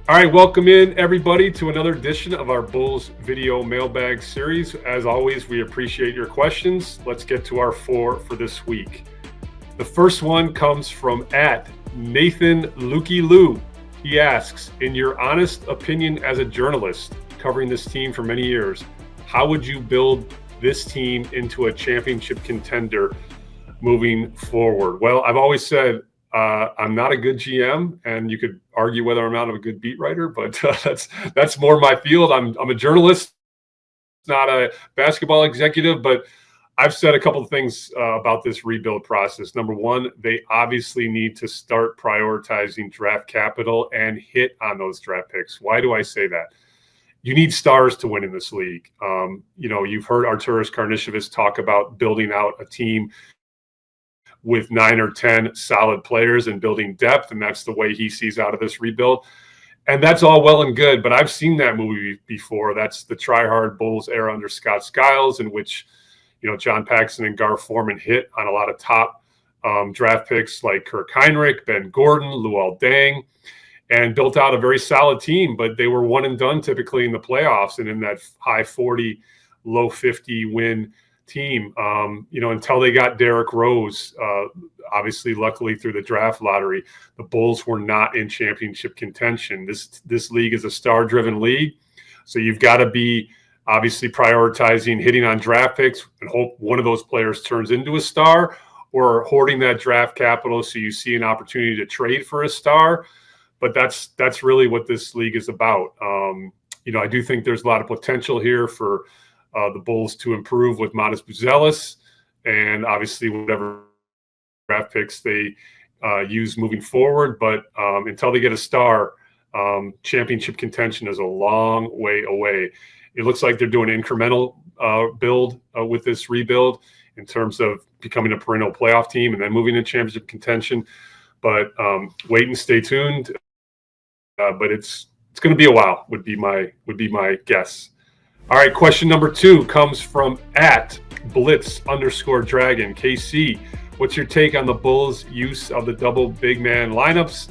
All right, welcome in everybody to another edition of our Bulls video mailbag series. As always, we appreciate your questions. Let's get to our four for this week. The first one comes from @NathanLukey He asks, in your honest opinion as a journalist covering this team for many years, how would you build this team into a championship contender moving forward? Well, I've always said I'm not a good GM, and you could argue whether I'm not a good beat writer, but that's more my field. I'm a journalist, not a basketball executive, but I've said a couple of things about this rebuild process. Number one, they obviously need to start prioritizing draft capital and hit on those draft picks. Why do I say that? You need stars to win in this league. You've heard 𝗕𝗏𝗏 𝗠𝗏 talk about building out a team with 9 or 10 solid players and building depth, and that's the way he sees out of this rebuild. And that's all well and good, but I've seen that movie before. That's the try-hard Bulls era under Scott Skiles, in which John Paxson and Gar Forman hit on a lot of top draft picks like Kirk Hinrich, Ben Gordon, Luol Deng, and built out a very solid team, but they were one and done typically in the playoffs and in that high 40, low 50 win team, until they got Derrick Rose. Obviously, luckily through the draft lottery, the Bulls were not in championship contention. This league is a star-driven league, so you've got to be obviously prioritizing hitting on draft picks and hope one of those players turns into a star, or hoarding that draft capital so you see an opportunity to trade for a star. But that's really what this league is about. I do think there's a lot of potential here for the Bulls to improve with Matas Buzelis, and obviously whatever draft picks they use moving forward. But until they get a star, championship contention is a long way away. It looks like they're doing an incremental build with this rebuild in terms of becoming a perennial playoff team and then moving into championship contention. But wait and stay tuned. But it's going to be a while. Would be my guess. All right, question number 2 comes from @Blitz_Dragon. KC, what's your take on the Bulls' use of the double big man lineups?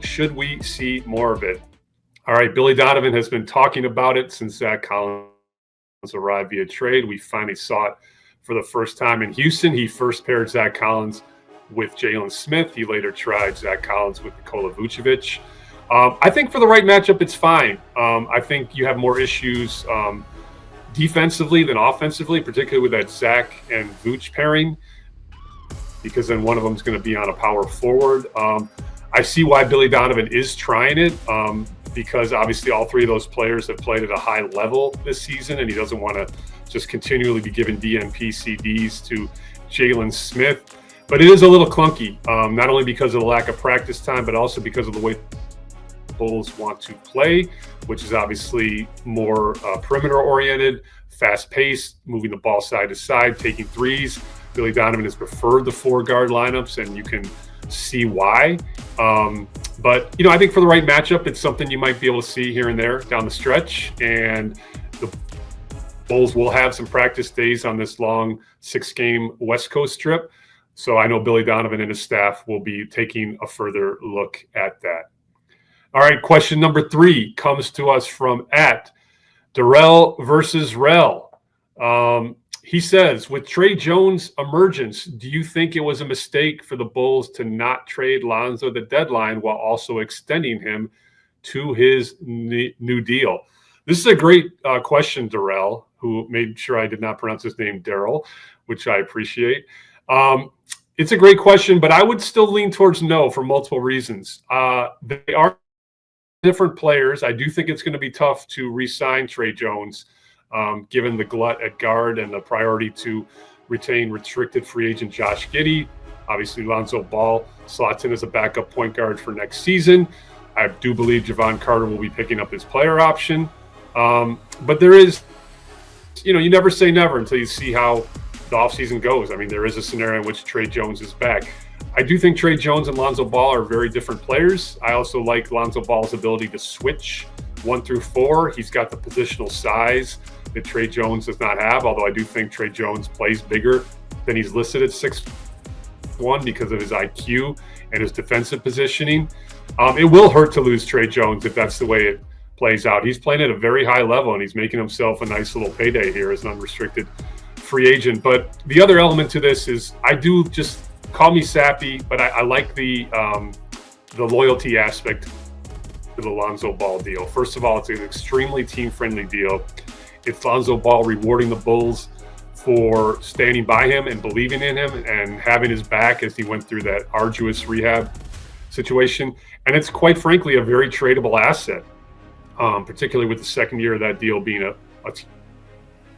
Should we see more of it? All right, Billy Donovan has been talking about it since Zach Collins arrived via trade. We finally saw it for the first time in Houston. He first paired Zach Collins with Jalen Smith. He later tried Zach Collins with Nikola Vucevic. I think for the right matchup, it's fine. I think you have more issues defensively than offensively, particularly with that Zach and Vooch pairing, because then one of them is going to be on a power forward. I see why Billy Donovan is trying it, because obviously all three of those players have played at a high level this season, and he doesn't want to just continually be giving DNP CDs to Jalen Smith. But it is a little clunky, not only because of the lack of practice time, but also because of the way Bulls want to play, which is obviously more perimeter-oriented, fast-paced, moving the ball side to side, taking threes. Billy Donovan has preferred the 4-guard lineups, and you can see why. But I think for the right matchup, it's something you might be able to see here and there down the stretch. And the Bulls will have some practice days on this long 6-game West Coast trip. So I know Billy Donovan and his staff will be taking a further look at that. All right, question number 3 comes to us from @𝗏𝗏𝗏. He says, with Tre Jones' emergence, do you think it was a mistake for the Bulls to not trade Lonzo at the deadline while also extending him to his new deal? This is a great question, Darrell, who made sure I did not pronounce his name Daryl, which I appreciate. It's a great question, but I would still lean towards no for multiple reasons. They are different players. I do think it's going to be tough to re-sign Tre Jones, given the glut at guard and the priority to retain restricted free agent Josh Giddey. Obviously, Lonzo Ball slots in as a backup point guard for next season. I do believe Javon Carter will be picking up his player option. But there is, you never say never until you see how the offseason goes. I mean, there is a scenario in which Tre Jones is back. I do think Tre Jones and Lonzo Ball are very different players. I also like Lonzo Ball's ability to switch 1 through 4. He's got the positional size that Tre Jones does not have, although I do think Tre Jones plays bigger than he's listed at 6'1" because of his IQ and his defensive positioning. It will hurt to lose Tre Jones if that's the way it plays out. He's playing at a very high level, and he's making himself a nice little payday here as an unrestricted free agent. But the other element to this is I do just call me sappy, but I like the loyalty aspect to the Lonzo Ball deal. First of all, it's an extremely team-friendly deal. It's Lonzo Ball rewarding the Bulls for standing by him and believing in him and having his back as he went through that arduous rehab situation. And it's quite frankly a very tradable asset, particularly with the second year of that deal being a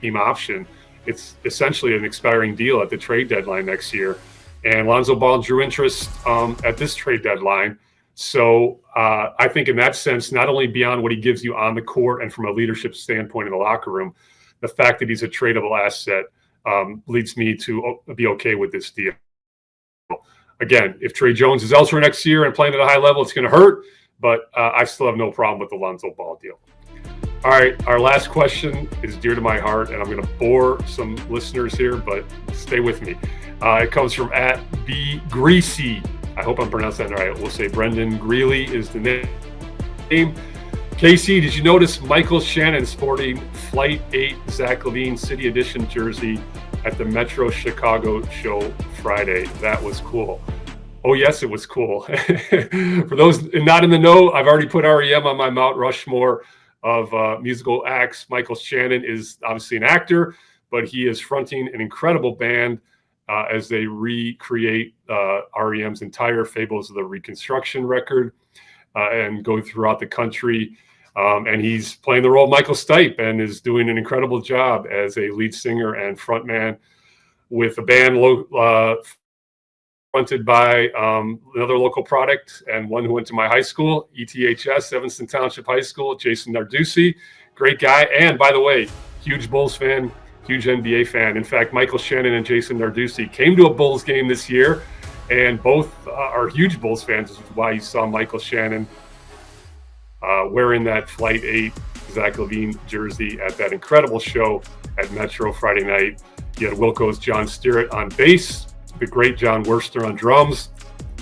team option. It's essentially an expiring deal at the trade deadline next year. And Lonzo Ball drew interest at this trade deadline. So I think in that sense, not only beyond what he gives you on the court and from a leadership standpoint in the locker room, the fact that he's a tradable asset leads me to be okay with this deal. Again, if Tre Jones is elsewhere next year and playing at a high level, it's going to hurt, but I still have no problem with the Lonzo Ball deal. All right, our last question is dear to my heart, and I'm going to bore some listeners here, but stay with me. It comes from @𝗏𝗏𝗀𝗏. I hope I'm pronouncing that right. We'll say Brendan Greeley is the name. Casey, did you notice Michael Shannon sporting Flight 8 𝗩𝗏𝗂𝗏 City Edition jersey at the Metro Chicago show Friday? That was cool. Oh, yes, it was cool. For those not in the know, I've already put REM on my Mount Rushmore of musical acts. Michael Shannon is obviously an actor, but he is fronting an incredible band as they recreate REM's entire Fables of the Reconstruction record and go throughout the country. And he's playing the role of Michael Stipe and is doing an incredible job as a lead singer and frontman with a band fronted by another local product and one who went to my high school, ETHS, Evanston Township High School, Jason 𝗠𝗠ci. Great guy. And by the way, huge Bulls fan, huge NBA fan. In fact, Michael Shannon and Jason 𝗠𝗠ci came to a Bulls game this year, and both are huge Bulls fans, which is why you saw Michael Shannon wearing that Flight 8 𝗩𝗏𝗂𝗏𝗀 jersey at that incredible show at Metro Friday night. You had Wilco's John Sterrett on bass, the great John Worster on drums.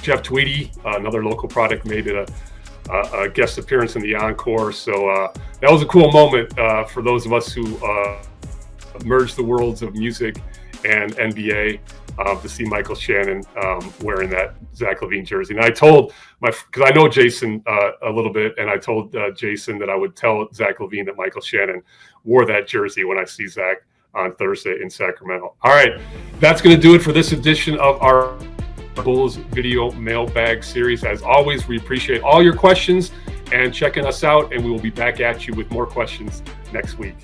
Jeff Tweedy, another local product, made it a guest appearance in the encore. So that was a cool moment for those of us who merged the worlds of music and NBA to see Michael Shannon wearing that 𝗩𝗏𝗂𝗏𝗀 jersey. And I told because I know Jason a little bit, and I told Jason that I would tell 𝗩𝗏𝗂𝗏𝗀 that Michael Shannon wore that jersey when I see Zach on Thursday in Sacramento. All right, that's going to do it for this edition of our Bulls video mailbag series. As always, we appreciate all your questions and checking us out, and we will be back at you with more questions next week.